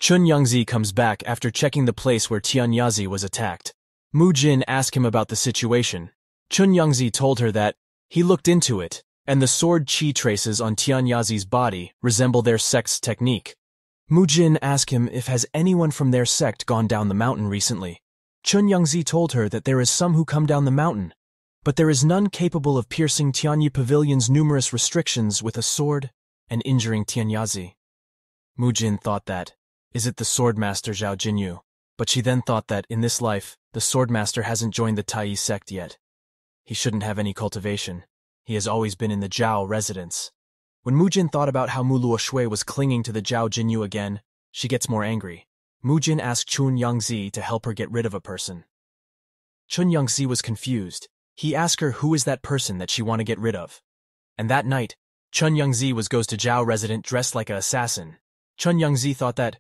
Chun Yangzi comes back after checking the place where Tianyazi was attacked. Mu Jin asked him about the situation. Chun Yangzi told her that he looked into it, and the sword chi traces on Tianyazi's body resemble their sect's technique. Mu Jin asked him if has anyone from their sect gone down the mountain recently. Chun Yangzi told her that there is some who come down the mountain, but there is none capable of piercing Tianyi Pavilion's numerous restrictions with a sword and injuring Tianyazi. Mu Jin thought that, is it the swordmaster Zhao Jinyu? But she then thought that, in this life, the swordmaster hasn't joined the Tai sect yet. He shouldn't have any cultivation. He has always been in the Zhao residence. When Mu Jin thought about how Mu Luoshui was clinging to the Zhao Jinyu again, she gets more angry. Mu Jin asked Chun Yangzi to help her get rid of a person. Chun Yangzi was confused. He asked her who is that person that she want to get rid of. And that night, Chun Yangzi goes to Zhao resident dressed like an assassin. Chun Yangzi thought that,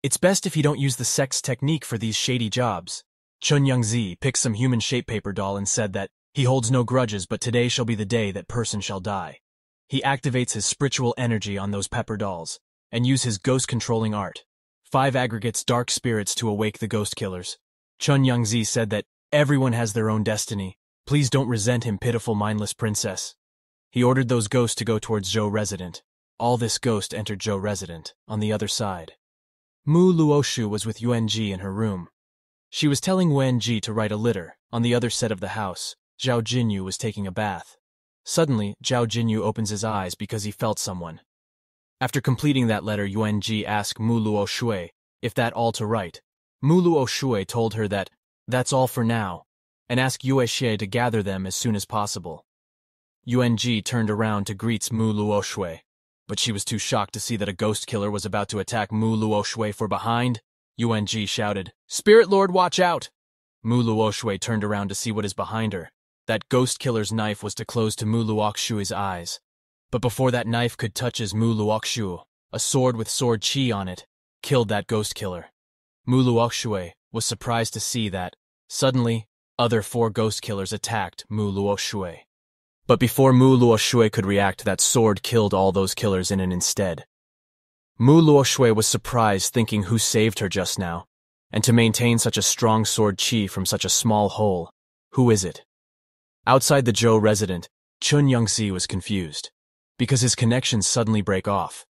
it's best if he don't use the sect's technique for these shady jobs. Chun Yangzi picked some human shape paper doll and said that he holds no grudges, but today shall be the day that person shall die. He activates his spiritual energy on those pepper dolls and use his ghost-controlling art. 5 aggregates dark spirits to awake the ghost killers. Chun Yangzi said that everyone has their own destiny. Please don't resent him, pitiful mindless princess. He ordered those ghosts to go towards Zhou resident. All this ghost entered Zhou resident, on the other side. Mu Luoshu was with Yuan Ji in her room. She was telling Yuan Ji to write a litter. On the other side of the house, Zhao Jinyu was taking a bath. Suddenly, Zhao Jinyu opens his eyes because he felt someone. After completing that letter, Yuan Ji asked Mu Luoshui if that all to write. Mu Luoshui told her that that's all for now, and asked Yue Xie to gather them as soon as possible. Yuan Ji turned around to greet Mu Luoshui, but she was too shocked to see that a ghost killer was about to attack Mu Luoshui from behind. Yuan Ji shouted, "Spirit Lord, watch out!" Mu Luoshui turned around to see what is behind her. That ghost killer's knife was to close to Mu Luoshui's eyes. But before that knife could touch his Mu Luoshu, a sword with sword chi on it killed that ghost killer. Mu Luoshui was surprised to see that, suddenly, other 4 ghost killers attacked Mu Luoshui. But before Mu Luoshui could react, that sword killed all those killers in an instant. Mu Luoshui was surprised, thinking who saved her just now, and to maintain such a strong sword chi from such a small hole. Who is it? Outside the Zhou resident, Chun Yangzi was confused, because his connections suddenly break off.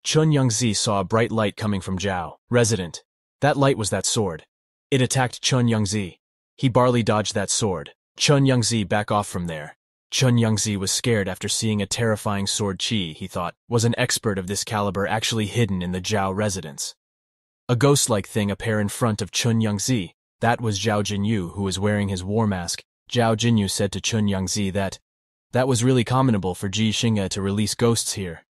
Chun Yangzi saw a bright light coming from Zhao resident. That light was that sword. It attacked Chun Yangzi. He barely dodged that sword. Chun Yangzi back off from there. Chun Yangzi was scared after seeing a terrifying sword chi he thought was an expert of this caliber actually hidden in the Zhao residence. A ghost-like thing appeared in front of Chun Yangzi. That was Zhao Jinyu, who was wearing his war mask. Zhao Jinyu said to Chun Yangzi that was really commendable for Ji Xingye to release ghosts here.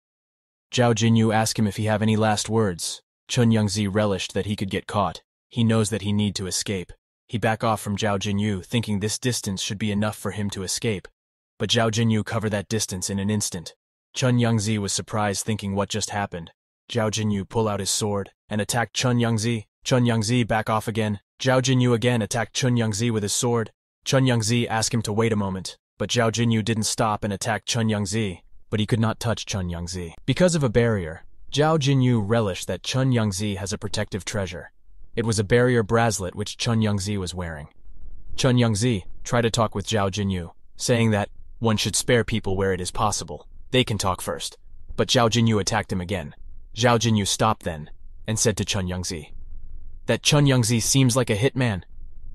Zhao Jinyu asked him if he have any last words. Chun Yangzi relished that he could get caught. He knows that he need to escape. He back off from Zhao Jinyu, thinking this distance should be enough for him to escape. But Zhao Jinyu covered that distance in an instant. Chun Yangzi was surprised, thinking what just happened. Zhao Jinyu pull out his sword and attacked Chun Yangzi. Chun Yangzi back off again. Zhao Jinyu again attacked Chun Yangzi with his sword. Chun Yangzi asked him to wait a moment, but Zhao Jinyu didn't stop and attacked Chun Yangzi, but he could not touch Chun Yangzi. Because of a barrier, Zhao Jinyu relished that Chun Yangzi has a protective treasure. It was a barrier bracelet which Chun Yangzi was wearing. Chun Yangzi tried to talk with Zhao Jinyu, saying that one should spare people where it is possible. They can talk first. But Zhao Jinyu attacked him again. Zhao Jinyu stopped then, and said to Chun Yangzi that Chun Yangzi seems like a hitman.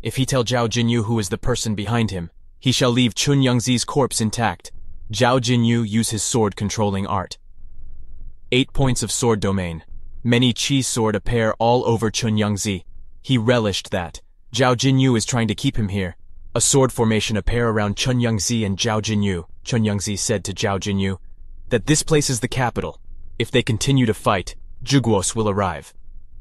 If he tell Zhao Jinyu who is the person behind him, he shall leave Chun Yangzi's corpse intact. Zhao Jinyu use his sword controlling art. 8 points of sword domain. Many chi sword appear all over Chun Yangzi. He relished that Zhao Jinyu is trying to keep him here. A sword formation appear around Chun Yangzi and Zhao Jinyu. Chun Yangzi said to Zhao Jinyu that this place is the capital. If they continue to fight, Zhuguos will arrive.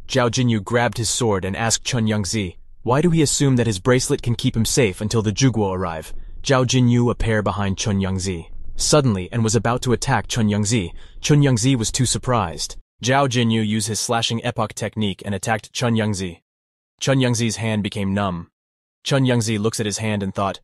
Zhao Jinyu grabbed his sword and asked Chun Yangzi, why do he assume that his bracelet can keep him safe until the Zhuguo arrive? Zhao Jinyu appeared behind Chun Yangzi suddenly and was about to attack Chun Yangzi. Chun Yangzi was too surprised. Zhao Jinyu used his slashing epoch technique and attacked Chun Yangzi. Chun Yangzi's hand became numb. Chun Yangzi looks at his hand and thought,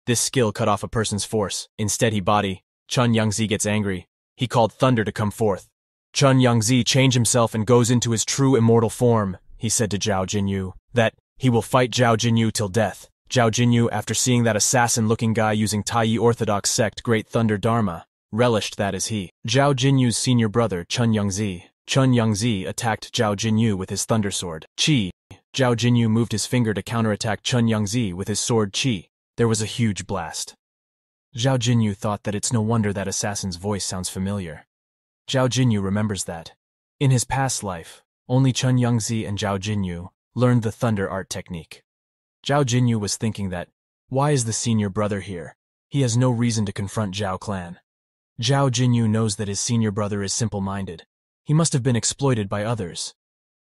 this skill cut off a person's force. Instead he body. Chun Yangzi gets angry. He called thunder to come forth. Chun Yangzi change himself and goes into his true immortal form, he said to Zhao Jinyu, that he will fight Zhao Jinyu till death. Zhao Jinyu, after seeing that assassin-looking guy using Taiyi Orthodox sect Great Thunder Dharma, relished that as he. Zhao Jinyu's senior brother, Chun Yangzi. Chun Yangzi attacked Zhao Jinyu with his thunder sword, Qi. Zhao Jinyu moved his finger to counterattack Chun Yangzi with his sword Qi. There was a huge blast. Zhao Jinyu thought that it's no wonder that assassin's voice sounds familiar. Zhao Jinyu remembers that. In his past life, only Chun Yangzi and Zhao Jinyu learned the thunder art technique. Zhao Jinyu was thinking that, why is the senior brother here? He has no reason to confront Zhao clan. Zhao Jinyu knows that his senior brother is simple-minded. He must have been exploited by others.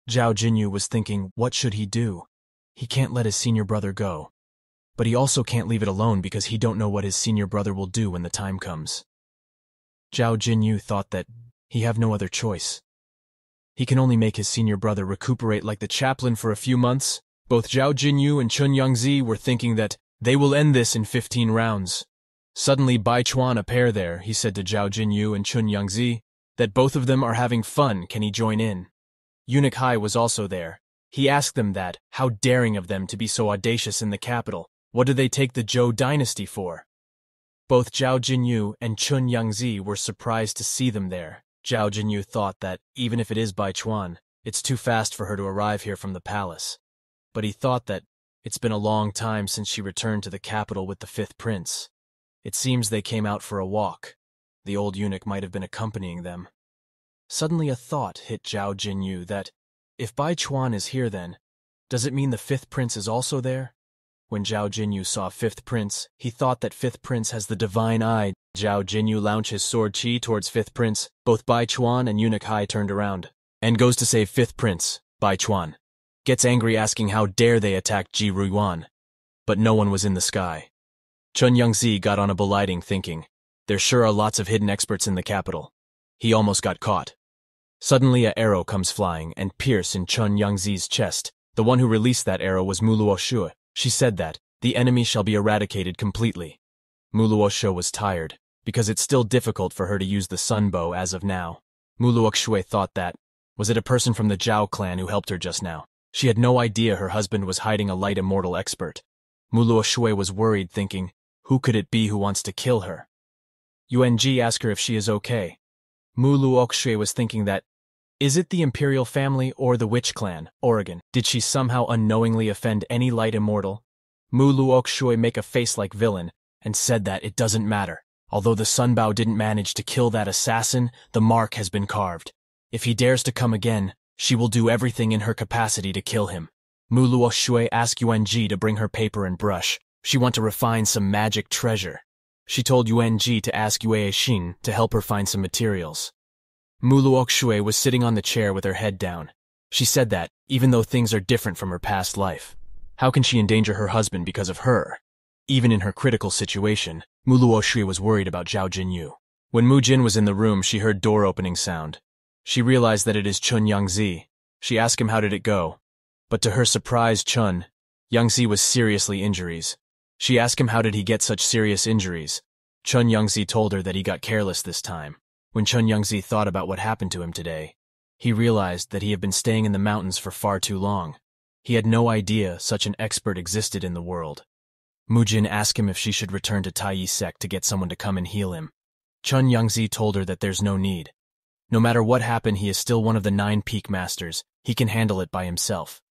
Zhao Jinyu was thinking, what should he do? He can't let his senior brother go. But he also can't leave it alone because he don't know what his senior brother will do when the time comes. Zhao Jinyu thought that he have no other choice. He can only make his senior brother recuperate like the chaplain for a few months. Both Zhao Jinyu and Chun Yangzi were thinking that they will end this in 15 rounds. Suddenly Bai Chuan appeared there. He said to Zhao Jinyu and Chun Yangzi that both of them are having fun, can he join in? Eunuch Hai was also there. He asked them that, how daring of them to be so audacious in the capital. What do they take the Zhou dynasty for? Both Zhao Jinyu and Chun Yangzi were surprised to see them there. Zhao Jinyu thought that, even if it is Bai Chuan, it's too fast for her to arrive here from the palace. But he thought that it's been a long time since she returned to the capital with the fifth prince. It seems they came out for a walk. The old eunuch might have been accompanying them. Suddenly a thought hit Zhao Jinyu that, if Bai Chuan is here then, does it mean the fifth prince is also there? When Zhao Jinyu saw fifth prince, he thought that fifth prince has the divine eye. Zhao Jinyu launched his sword Qi towards fifth prince. Both Bai Chuan and Eunuch Hai turned around, and goes to save fifth prince, Bai Chuan. Gets angry asking how dare they attack Ji Ruiyuan. But no one was in the sky. Chun Yangzi got on a belighting thinking, there sure are lots of hidden experts in the capital. He almost got caught. Suddenly an arrow comes flying and pierces in Chun Yangzi's chest. The one who released that arrow was Muluo Shue. She said that, the enemy shall be eradicated completely. Muluo Shue was tired, because it's still difficult for her to use the sun bow as of now. Muluo Shue thought that, was it a person from the Zhao clan who helped her just now? She had no idea her husband was hiding a light immortal expert. Muluo Shue was worried, thinking, who could it be who wants to kill her? Yuan Ji asked her if she is okay. Muluo Shue was thinking that, is it the imperial family or the witch clan, Oregon? Did she somehow unknowingly offend any light immortal? Muluo Shue make a face like villain, and said that it doesn't matter. Although the Sunbow didn't manage to kill that assassin, the mark has been carved. If he dares to come again, she will do everything in her capacity to kill him. Muluo Shue asked Yuan Ji to bring her paper and brush. She want to refine some magic treasure. She told Yuan Ji to ask Yue Xin to help her find some materials. Muluo Shue was sitting on the chair with her head down. She said that, even though things are different from her past life, how can she endanger her husband because of her? Even in her critical situation, Muluo Shue was worried about Zhao Jinyu. When Mu Jin was in the room, she heard door opening sound. She realized that it is Chun Yangzi. She asked him how did it go. But to her surprise, Chun Yangzi was seriously injuries. She asked him how did he get such serious injuries. Chun Yangzi told her that he got careless this time. When Chun Yangzi thought about what happened to him today, he realized that he had been staying in the mountains for far too long. He had no idea such an expert existed in the world. Mu Jin asked him if she should return to Taiyi sect to get someone to come and heal him. Chun Yangzi told her that there's no need. No matter what happened, he is still one of the 9 peak masters. He can handle it by himself.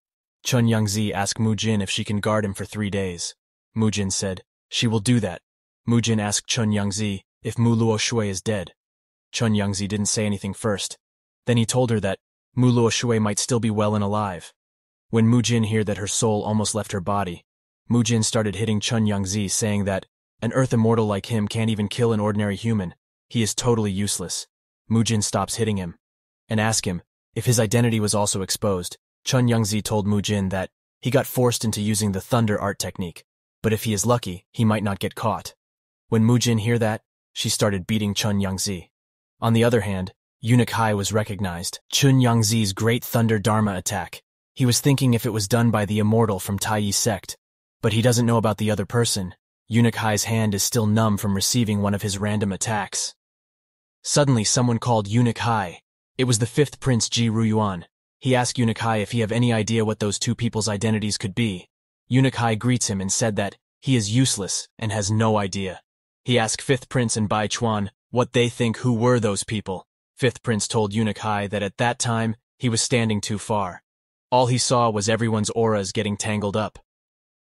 Chun Yangzi asked Mu Jin if she can guard him for 3 days. Mu Jin said, she will do that. Mu Jin asked Chun Yangzi if Muluo Shue is dead. Chun Yangzi didn't say anything first. Then he told her that Muluo Shue might still be well and alive. When Mu Jin heard that her soul almost left her body, Mu Jin started hitting Chun Yangzi, saying that an earth immortal like him can't even kill an ordinary human. He is totally useless. Mu Jin stops hitting him and asked him if his identity was also exposed. Chun Yangzi told Mu Jin that he got forced into using the thunder art technique, but if he is lucky, he might not get caught. When Mu Jin heard that, she started beating Chun Yangzi. On the other hand, Eunuch Hai was recognized Chun Yangzi's Great Thunder Dharma attack. He was thinking if it was done by the immortal from Taiyi sect, but he doesn't know about the other person. Eunuch Hai's hand is still numb from receiving one of his random attacks. Suddenly someone called Eunuch Hai. It was the fifth prince Ji Ruyuan. He asked Eunuch Hai if he have any idea what those two people's identities could be. Eunuch Hai greets him and said that he is useless and has no idea. He asked fifth prince and Bai Chuan what they think who were those people. Fifth prince told Eunuch Hai that at that time he was standing too far. All he saw was everyone's auras getting tangled up.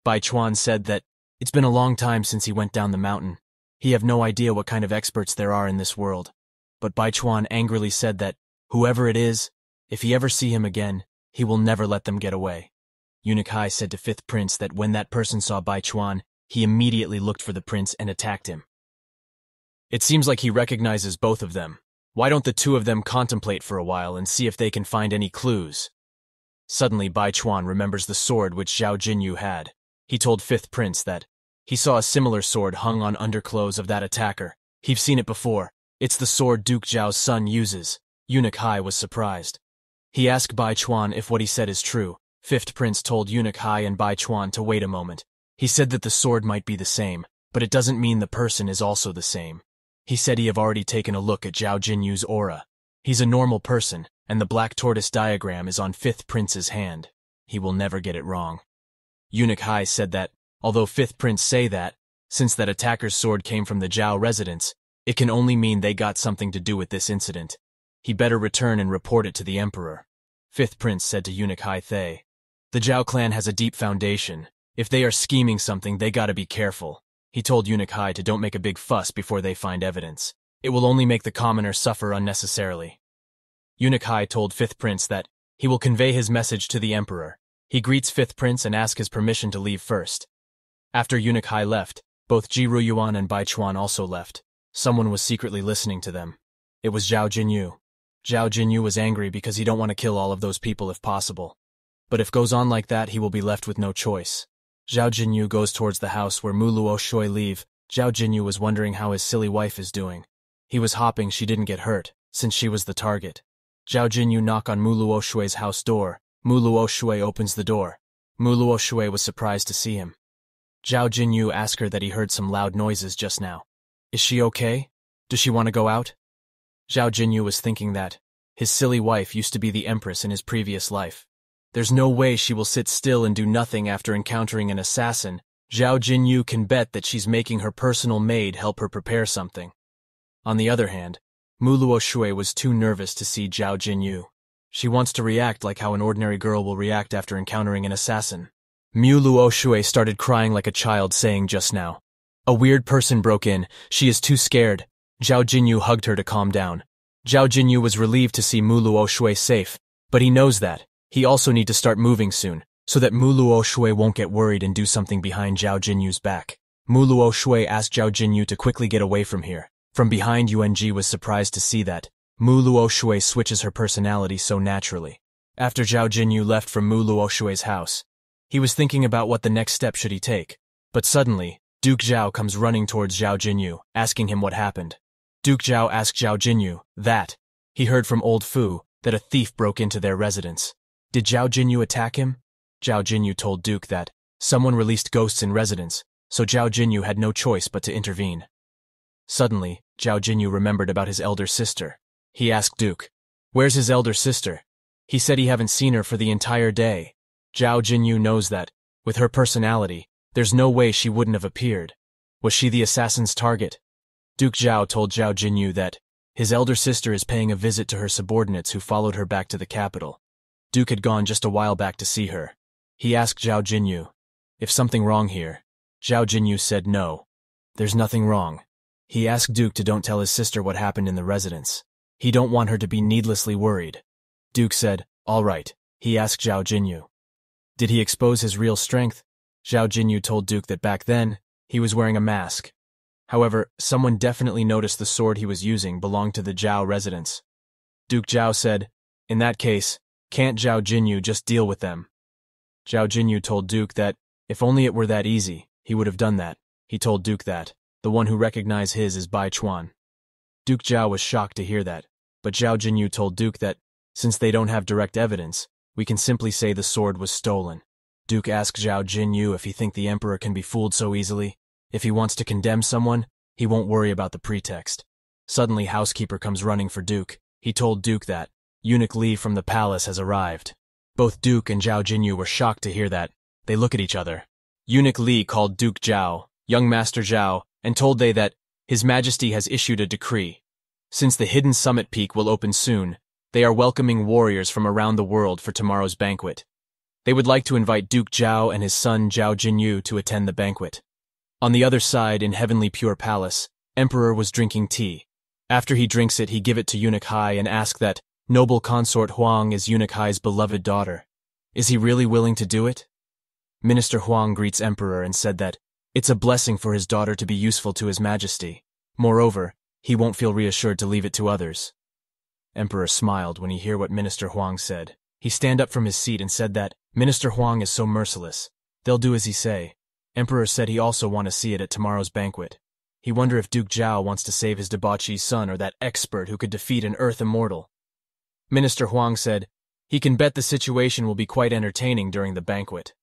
Bai Chuan said that it's been a long time since he went down the mountain. He have no idea what kind of experts there are in this world. But Bai Chuan angrily said that whoever it is, if he ever see him again, he will never let them get away. Eunuch Hai said to fifth prince that when that person saw Bai Chuan, he immediately looked for the prince and attacked him. It seems like he recognizes both of them. Why don't the two of them contemplate for a while and see if they can find any clues? Suddenly Bai Chuan remembers the sword which Zhao Jinyu had. He told fifth prince that he saw a similar sword hung on underclothes of that attacker. He've seen it before. It's the sword Duke Zhao's son uses. Eunuch Hai was surprised. He asked Bai Chuan if what he said is true. Fifth prince told Eunuch Hai and Bai Chuan to wait a moment. He said that the sword might be the same, but it doesn't mean the person is also the same. He said he have already taken a look at Zhao Jinyu's aura. He's a normal person, and the black tortoise diagram is on fifth prince's hand. He will never get it wrong. Eunuch Hai said that, although fifth prince say that, since that attacker's sword came from the Zhao residence, it can only mean they got something to do with this incident. He better return and report it to the emperor. Fifth prince said to Eunuch Hai Thay, the Zhao clan has a deep foundation. If they are scheming something, they gotta be careful. He told Eunuch Hai to don't make a big fuss before they find evidence. It will only make the commoner suffer unnecessarily. Eunuch Hai told fifth prince that he will convey his message to the emperor. He greets fifth prince and asks his permission to leave first. After Eunuch Hai left, both Ji Ruyuan and Bai Chuan also left. Someone was secretly listening to them. It was Zhao Jinyu. Zhao Jinyu was angry because he don't want to kill all of those people if possible. But if goes on like that, he will be left with no choice. Zhao Jinyu goes towards the house where Mu Luo Shui live. Zhao Jinyu was wondering how his silly wife is doing. He was hoping she didn't get hurt, since she was the target. Zhao Jinyu knock on Mu Luo Shui's house door. Mu Luo Shui opens the door. Mu Luo Shui was surprised to see him. Zhao Jinyu asked her that he heard some loud noises just now. Is she okay? Does she want to go out? Zhao Jinyu was thinking that his silly wife used to be the empress in his previous life. There's no way she will sit still and do nothing after encountering an assassin. Zhao Jinyu can bet that she's making her personal maid help her prepare something. On the other hand, Mu Luo Shui was too nervous to see Zhao Jinyu. She wants to react like how an ordinary girl will react after encountering an assassin. Mu Luo Shui started crying like a child, saying just now, a weird person broke in. She is too scared. Zhao Jinyu hugged her to calm down. Zhao Jinyu was relieved to see Mu Luo Shui safe, but he knows that he also need to start moving soon, so that Mu Luo Shui won't get worried and do something behind Zhao Jinyu's back. Mu Luo Shui asked Zhao Jinyu to quickly get away from here. From behind, Yuan-Ji was surprised to see that Mu Luo Shui switches her personality so naturally. After Zhao Jinyu left from Mu Luo Shui's house, he was thinking about what the next step should he take. But suddenly, Duke Zhao comes running towards Zhao Jinyu, asking him what happened. Duke Zhao asked Zhao Jinyu that he heard from old Fu that a thief broke into their residence. Did Zhao Jinyu attack him? Zhao Jinyu told Duke that someone released ghosts in residence, so Zhao Jinyu had no choice but to intervene. Suddenly, Zhao Jinyu remembered about his elder sister. He asked Duke, where's his elder sister? He said he haven't seen her for the entire day. Zhao Jinyu knows that, with her personality, there's no way she wouldn't have appeared. Was she the assassin's target? Duke Zhao told Zhao Jinyu that his elder sister is paying a visit to her subordinates who followed her back to the capital. Duke had gone just a while back to see her. He asked Zhao Jinyu if something wrong here. Zhao Jinyu said no. There's nothing wrong. He asked Duke to don't tell his sister what happened in the residence. He don't want her to be needlessly worried. Duke said, all right. He asked Zhao Jinyu, did he expose his real strength? Zhao Jinyu told Duke that back then, he was wearing a mask. However, someone definitely noticed the sword he was using belonged to the Zhao residence. Duke Zhao said, in that case, can't Zhao Jinyu just deal with them? Zhao Jinyu told Duke that if only it were that easy, he would have done that. He told Duke that the one who recognized his is Bai Chuan. Duke Zhao was shocked to hear that, but Zhao Jinyu told Duke that since they don't have direct evidence, we can simply say the sword was stolen. Duke asked Zhao Jinyu if he think the emperor can be fooled so easily. If he wants to condemn someone, he won't worry about the pretext. Suddenly, housekeeper comes running for Duke. He told Duke that Eunuch Li from the palace has arrived. Both Duke and Zhao Jinyu were shocked to hear that. They look at each other. Eunuch Li called Duke Zhao, young Master Zhao, and told they that His Majesty has issued a decree. Since the hidden summit peak will open soon, they are welcoming warriors from around the world for tomorrow's banquet. They would like to invite Duke Zhao and his son Zhao Jinyu to attend the banquet. On the other side, in Heavenly Pure Palace, Emperor was drinking tea. After he drinks it, he give it to Eunuch Hai and ask that noble consort Huang is Eunuch Hai's beloved daughter. Is he really willing to do it? Minister Huang greets Emperor and said that it's a blessing for his daughter to be useful to His Majesty. Moreover, he won't feel reassured to leave it to others. Emperor smiled when he heard what Minister Huang said. He stand up from his seat and said that Minister Huang is so merciless. They'll do as he say. Emperor said he also want to see it at tomorrow's banquet. He wonder if Duke Zhao wants to save his debauchee son or that expert who could defeat an earth immortal. Minister Huang said he can bet the situation will be quite entertaining during the banquet.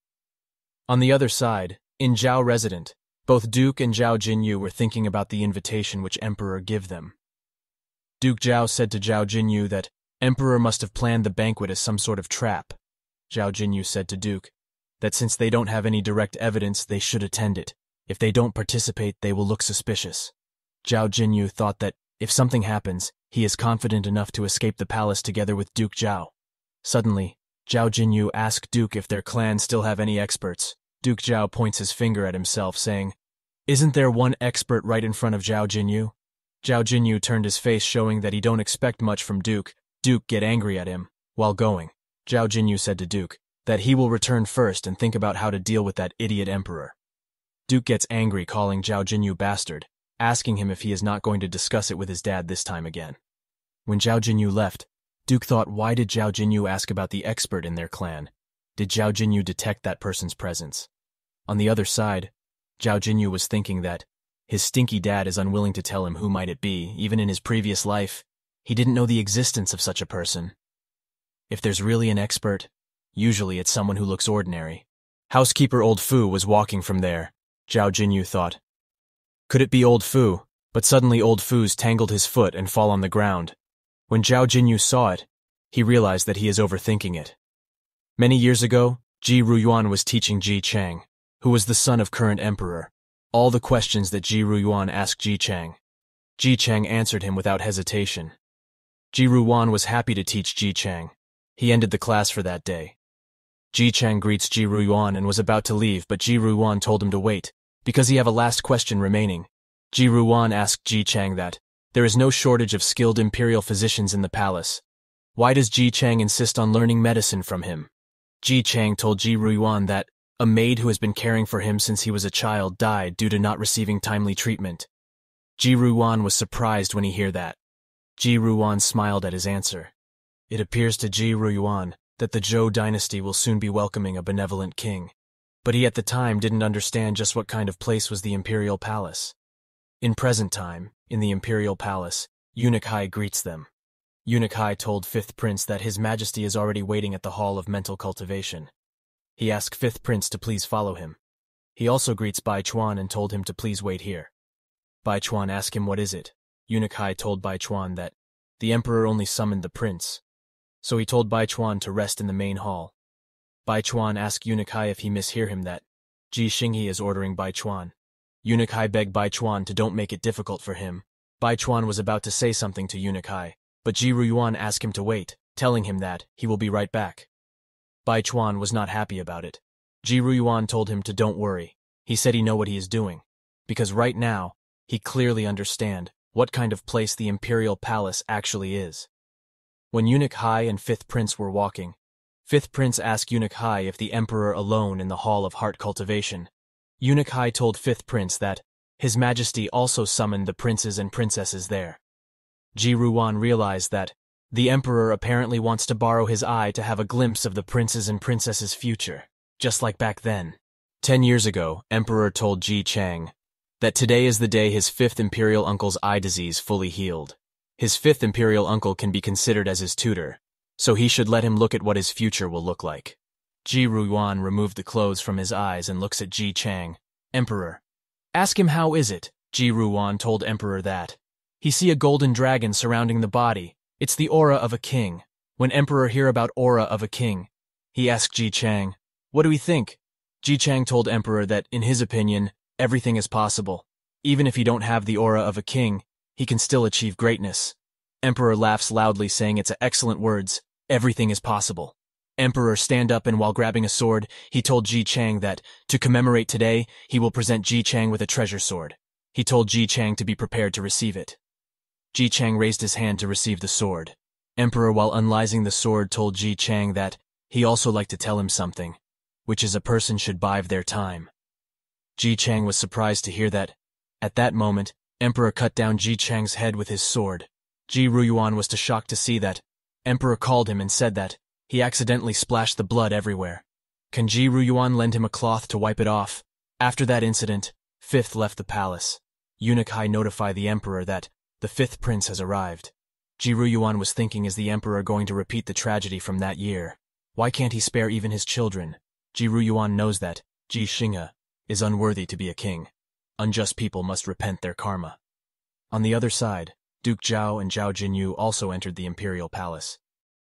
On the other side, in Zhao Residence, both Duke and Zhao Jinyu were thinking about the invitation which Emperor give them. Duke Zhao said to Zhao Jinyu that Emperor must have planned the banquet as some sort of trap. Zhao Jinyu said to Duke that since they don't have any direct evidence, they should attend it. If they don't participate, they will look suspicious. Zhao Jinyu thought that if something happens, he is confident enough to escape the palace together with Duke Zhao. Suddenly, Zhao Jinyu asked Duke if their clan still have any experts. Duke Zhao points his finger at himself, saying, "Isn't there one expert right in front of Zhao Jinyu?" Zhao Jinyu turned his face, showing that he don't expect much from Duke. Duke get angry at him. While going, Zhao Jinyu said to Duke that he will return first and think about how to deal with that idiot emperor. Duke gets angry, calling Zhao Jinyu bastard, asking him if he is not going to discuss it with his dad this time again. When Zhao Jinyu left, Duke thought, why did Zhao Jinyu ask about the expert in their clan? Did Zhao Jinyu detect that person's presence? On the other side, Zhao Jinyu was thinking that his stinky dad is unwilling to tell him who might it be. Even in his previous life, he didn't know the existence of such a person. If there's really an expert, usually it's someone who looks ordinary. Housekeeper Old Fu was walking from there, Zhao Jinyu thought. Could it be Old Fu? But suddenly Old Fu's tangled his foot and fall on the ground. When Zhao Jinyu saw it, he realized that he is overthinking it. Many years ago, Ji Ruyuan was teaching Ji Chang, who was the son of current emperor, all the questions that Ji Ruyuan asked Ji Chang. Ji Chang answered him without hesitation. Ji Ruyuan was happy to teach Ji Chang. He ended the class for that day. Ji Chang greets Ji Ruyuan and was about to leave, but Ji Ruyuan told him to wait, because he have a last question remaining. Ji Ruyuan asked Ji Chang that there is no shortage of skilled imperial physicians in the palace. Why does Ji Chang insist on learning medicine from him? Ji Chang told Ji Ruyuan that a maid who has been caring for him since he was a child died due to not receiving timely treatment. Ji Ruyuan was surprised when he heard that. Ji Ruyuan smiled at his answer. It appears to Ji Ruyuan that the Zhou dynasty will soon be welcoming a benevolent king, but he at the time didn't understand just what kind of place was the imperial palace. In present time, in the imperial palace, Eunuch Hai greets them. Eunuch Hai told Fifth Prince that His Majesty is already waiting at the Hall of Mental Cultivation. He asked Fifth Prince to please follow him. He also greets Bai Chuan and told him to please wait here. Bai Chuan asked him what is it. Eunuch Hai told Bai Chuan that the emperor only summoned the prince, so he told Bai Chuan to rest in the main hall. Bai Chuan asked Eunuch Hai if he mishear him that Ji Xinghe is ordering Bai Chuan. Eunuch Hai begged Bai Chuan to don't make it difficult for him. Bai Chuan was about to say something to Eunuch Hai, but Ji Ruyuan asked him to wait, telling him that he will be right back. Bai Chuan was not happy about it. Ji Ruyuan told him to don't worry. He said he know what he is doing, because right now, he clearly understand what kind of place the imperial palace actually is. When Eunuch Hai and Fifth Prince were walking, Fifth Prince asked Eunuch Hai if the emperor alone in the Hall of Heart Cultivation. Eunuch Hai told Fifth Prince that His Majesty also summoned the princes and princesses there. Ji Ruyuan realized that the emperor apparently wants to borrow his eye to have a glimpse of the princes and princesses' future, just like back then. 10 years ago, Emperor told Ji Chang that today is the day his fifth imperial uncle's eye disease fully healed. His fifth imperial uncle can be considered as his tutor, so he should let him look at what his future will look like. Ji Ruyuan removed the clothes from his eyes and looks at Ji Chang. Emperor, ask him how is it. Ji Ruyuan told Emperor that he see a golden dragon surrounding the body. It's the aura of a king. When Emperor hear about aura of a king, he asked Ji Chang, "What do we think?" Ji Chang told Emperor that, in his opinion, everything is possible. Even if he don't have the aura of a king, he can still achieve greatness. Emperor laughs loudly, saying it's excellent words. Everything is possible. Emperor stand up, and while grabbing a sword, he told Ji Chang that, to commemorate today, he will present Ji Chang with a treasure sword. He told Ji Chang to be prepared to receive it. Ji Chang raised his hand to receive the sword. Emperor, while unlacing the sword, told Ji Chang that he also liked to tell him something, which is a person should bide their time. Ji Chang was surprised to hear that. At that moment, Emperor cut down Ji Chang's head with his sword. Ji Ruyuan was shocked to see that. Emperor called him and said that he accidentally splashed the blood everywhere. Can Ji Ruyuan lend him a cloth to wipe it off? After that incident, Fifth left the palace. Eunuch Hai notified the Emperor that the fifth prince has arrived. Ji Ruyuan was thinking, is the Emperor going to repeat the tragedy from that year? Why can't he spare even his children? Ji Ruyuan knows that Ji Xinghe is unworthy to be a king. Unjust people must repent their karma. On the other side, Duke Zhao and Zhao Jinyu also entered the imperial palace.